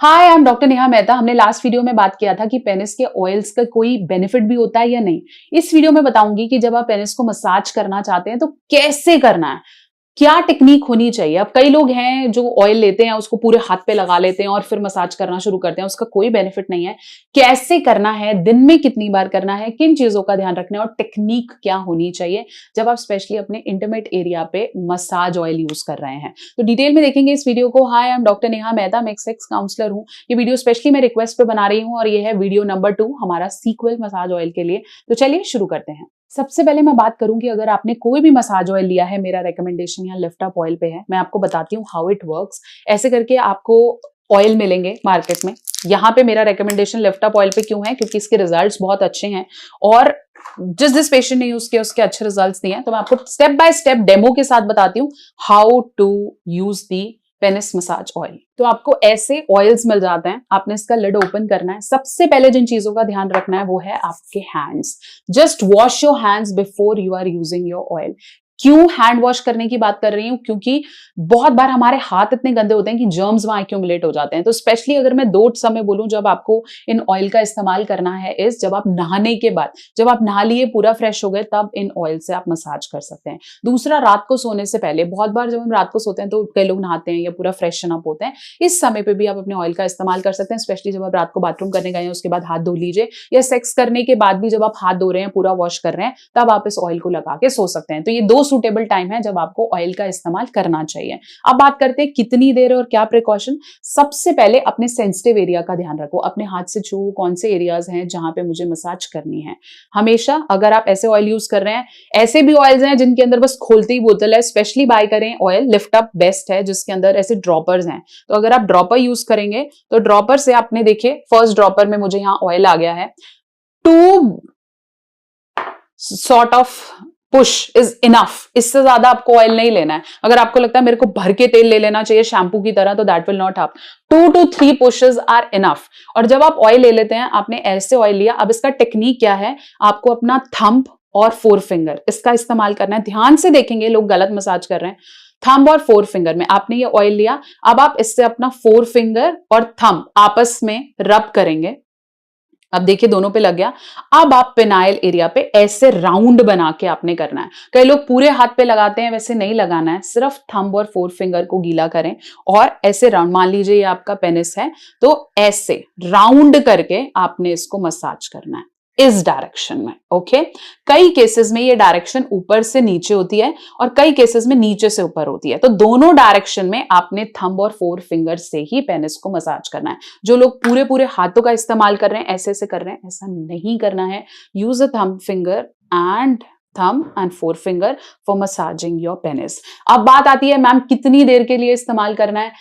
Hi, I am doctor Neha Mehta. हमने last video में बात किया था कि पेनिस के ऑयल्स का कोई बेनिफिट भी होता है या नहीं। इस वीडियो में बताऊंगी कि जब आप पेनिस को मसाज करना चाहते हैं तो कैसे करना है, क्या टेक्निक होनी चाहिए। अब कई लोग हैं जो ऑयल लेते हैं, उसको पूरे हाथ पे लगा लेते हैं और फिर मसाज करना शुरू करते हैं, उसका कोई बेनिफिट नहीं है। कैसे करना है, दिन में कितनी बार करना है, किन चीजों का ध्यान रखना है और टेक्निक क्या होनी चाहिए जब आप स्पेशली अपने इंटीमेट एरिया पे मसाज ऑयल यूज कर रहे हैं, तो डिटेल में देखेंगे इस वीडियो को। Hi, I am doctor Neha Mehta, मैं एक सेक्स काउंसलर हूँ। ये वीडियो स्पेशली मैं रिक्वेस्ट पे बना रही हूँ और ये है वीडियो नंबर 2 हमारा सीक्वल मसाज ऑयल के लिए। तो चलिए शुरू करते हैं। सबसे पहले मैं बात करूं कि अगर आपने कोई भी मसाज ऑयल लिया है, मेरा रेकमेंडेशन यहाँ लिफ्ट अप ऑयल पे है। मैं आपको बताती हूँ हाउ इट वर्क्स। ऐसे करके आपको ऑयल मिलेंगे मार्केट में। यहाँ पे मेरा रेकमेंडेशन लिफ्ट अप ऑयल पे क्यों है, क्योंकि इसके रिजल्ट्स बहुत अच्छे हैं और जिस पेशेंट ने यूज किया उसके अच्छे रिजल्ट्स दिए हैं। तो मैं आपको स्टेप बाय स्टेप डेमो के साथ बताती हूँ how to use the penis massage oil. तो आपको ऐसे ऑयल्स मिल जाते हैं, आपने इसका लिड ओपन करना है। सबसे पहले जिन चीजों का ध्यान रखना है वो है आपके hands. Just wash your hands before you are using your oil. क्यों हैंड वॉश करने की बात कर रही हूं, क्योंकि बहुत बार हमारे हाथ इतने गंदे होते हैं कि जर्म्स वहां एक्यूमुलेट हो जाते हैं। तो स्पेशली अगर मैं 2 समय बोलूं जब आपको इन ऑयल का इस्तेमाल करना है, इस जब आप नहाने के बाद, जब आप नहा लिए पूरा फ्रेश हो गए, तब इन ऑयल से आप मसाज कर सकते हैं। दूसरा, रात को सोने से पहले। बहुत बार जब हम रात को सोते हैं तो कई लोग नहाते हैं या पूरा फ्रेशन अप होते हैं, इस समय पे भी आप अपने ऑयल का इस्तेमाल कर सकते हैं। स्पेशली जब आप रात को बाथरूम करने गए हैं उसके बाद हाथ धो लीजिए, या सेक्स करने के बाद भी जब आप हाथ धो रहे हैं, पूरा वॉश कर रहे हैं, तब आप इस ऑयल को लगा के सो सकते हैं। तो ये 2 सूटेबल टाइम है जब आपको ऑयल का इस्तेमाल करना चाहिए। अब बात करते हैं कितनी देर और क्या प्रिकॉशन। सबसे पहले अपने सेंसिटिव एरिया का ध्यान रखो। अपने हाथ से छू कौन से एरियाज हैं जहां पे मुझे मसाज करनी है। हमेशा अगर आप ऐसे ऑयल यूज कर रहे हैं, ऐसे भी ऑयल्स हैं जिनके अंदर बस खोलती ही बोतल है, स्पेशली बाय करें ऑयल लिफ्ट अप बेस्ट है जिसके अंदर ऐसे ड्रॉपर्स हैं। तो अगर आप ड्रॉपर यूज करेंगे तो ड्रॉपर से आपने देखिए, फर्स्ट ड्रॉपर में मुझे यहाँ ऑयल आ गया है। 2 sort of push is enough. इससे ज्यादा आपको ऑयल नहीं लेना है। अगर आपको लगता है मेरे को भर के तेल ले लेना चाहिए शैम्पू की तरह, तो that will not happen. 2 to 3 pushes are enough. और जब आप ऑयल ले लेते हैं, आपने ऐसे ऑयल लिया, अब इसका टेक्निक क्या है, आपको अपना थंब और 4 फिंगर इसका इस्तेमाल करना है। ध्यान से देखेंगे, लोग गलत मसाज कर रहे हैं। थंब और 4 फिंगर में आपने ये ऑयल लिया, अब आप इससे अपना 4 फिंगर और थंब आपस में रब करेंगे। अब देखिए दोनों पे लग गया। अब आप पेनाइल एरिया पे ऐसे राउंड बना के आपने करना है। कई लोग पूरे हाथ पे लगाते हैं, वैसे नहीं लगाना है। सिर्फ थंब और 4 फिंगर को गीला करें और ऐसे राउंड, मान लीजिए ये आपका पेनिस है, तो ऐसे राउंड करके आपने इसको मसाज करना है इस डायरेक्शन में। ओके, कई केसेस में ये डायरेक्शन ऊपर से नीचे होती है और कई केसेस में नीचे से ऊपर होती है। तो दोनों डायरेक्शन में आपने थंब और 4 फिंगर से ही पेनिस को मसाज करना है। जो लोग पूरे पूरे हाथों का इस्तेमाल कर रहे हैं, ऐसे ऐसे कर रहे हैं, ऐसा नहीं करना है। Use a thumb finger and thumb and 4 finger for massaging your penis. अब बात आती है, मैम कितनी देर के लिए इस्तेमाल करना है।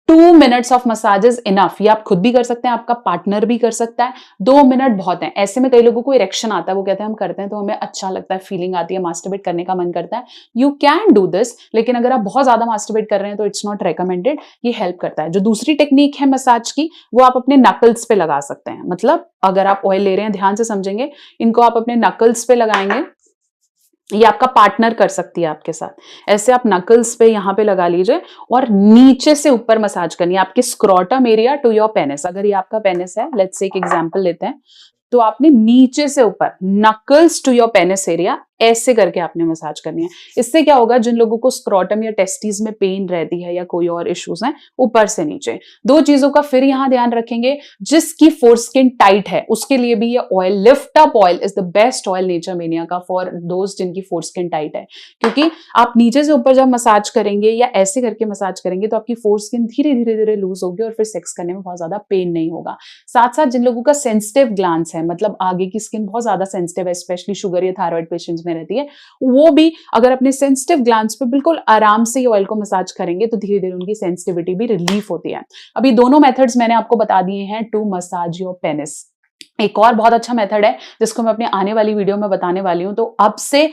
2 minutes of massage is enough. ये आप खुद भी कर सकते हैं, आपका पार्टनर भी कर सकता है। 2 मिनट बहुत है। ऐसे में कई लोगों को इरेक्शन आता है, वो कहते हैं हम करते हैं तो हमें अच्छा लगता है, फीलिंग आती है, मास्टरबेट करने का मन करता है। यू कैन डू दिस, लेकिन अगर आप बहुत ज्यादा मास्टरबेट कर रहे हैं तो इट्स नॉट रिकमेंडेड। ये हेल्प करता है। जो दूसरी टेक्निक है मसाज की, वो आप अपने नकल्स पे लगा सकते हैं। मतलब अगर आप ऑयल ले रहे हैं, ध्यान से समझेंगे, इनको आप अपने नकल्स पे लगाएंगे। ये आपका पार्टनर कर सकती है आपके साथ। ऐसे आप नकल्स पे यहाँ पे लगा लीजिए और नीचे से ऊपर मसाज करनी है, आपके scrotum area to your penis. अगर ये आपका पेनिस है, लेट्स से एक एग्जांपल लेते हैं, तो आपने नीचे से ऊपर knuckles to your penis area ऐसे करके आपने मसाज करनी है। इससे क्या होगा, जिन लोगों को स्क्रोटम या टेस्टिस में पेन रहती है या कोई और इश्यूज हैं, ऊपर से नीचे। 2 चीजों का फिर यहां ध्यान रखेंगे। जिसकी फोरस्किन टाइट है उसके लिए भी ये oil lift up oil is the best oil nature mania का फॉर दोज जिनकी फोरस्किन टाइट है। क्योंकि आप नीचे से ऊपर जब मसाज करेंगे या ऐसे करके मसाज करेंगे तो आपकी फोरस्किन धीरे धीरे धीरे लूज होगी और फिर सेक्स करने में बहुत ज्यादा पेन नहीं होगा। साथ साथ जिन लोगों का सेंसिटिव ग्लैंड्स है, मतलब आगे की स्किन बहुत ज्यादा सेंसिटिव है, स्पेशली शुगर या थायराइड पेशेंट्स में रहती है, वो भी अगर अपने सेंसिटिव ग्लैंड्स पे बिल्कुल आराम से ऑयल को मसाज करेंगे तो धीरे धीरे उनकी सेंसिटिविटी भी रिलीफ होती है। अभी दोनों मेथड्स मैंने आपको बता दिए हैं टू मसाज योर पेनिस। एक और बहुत अच्छा मेथड है जिसको मैं अपने आने वाली वीडियो में बताने वाली हूं। तो अब से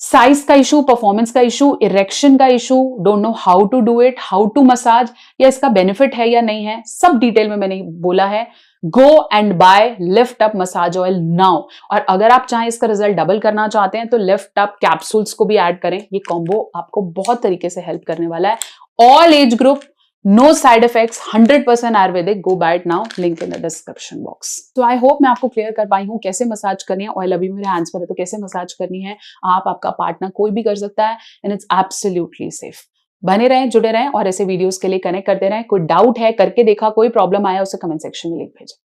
साइज का इशू, परफॉर्मेंस का इशू, इरेक्शन का issue, don't know how to do it, how to massage, या इसका बेनिफिट है या नहीं है, सब डिटेल में मैंने बोला है। Go and buy lift up massage oil now. और अगर आप चाहें इसका रिजल्ट डबल करना चाहते हैं तो लिफ्ट अप कैप्सूल्स को भी ऐड करें। ये कॉम्बो आपको बहुत तरीके से हेल्प करने वाला है। All age group, no side effects, 100% Ayurvedic. Go buy it now, link in the description box. तो आई होप मैं आपको क्लियर कर पाई हूँ कैसे मसाज करनी है. ऑयल अभी मेरे हैंड्स पर है तो कैसे मसाज करनी है. आप, आपका पार्टनर, कोई भी कर सकता है एंड इट्स एब्सोल्युटली सेफ. बने रहें, जुड़े रहें और ऐसे वीडियोस के लिए कनेक्ट करते रहें. कोई डाउट है, करके देखा, कोई प्रॉब्लम आया, उसे कमेंट सेक्शन में लिख भेजें.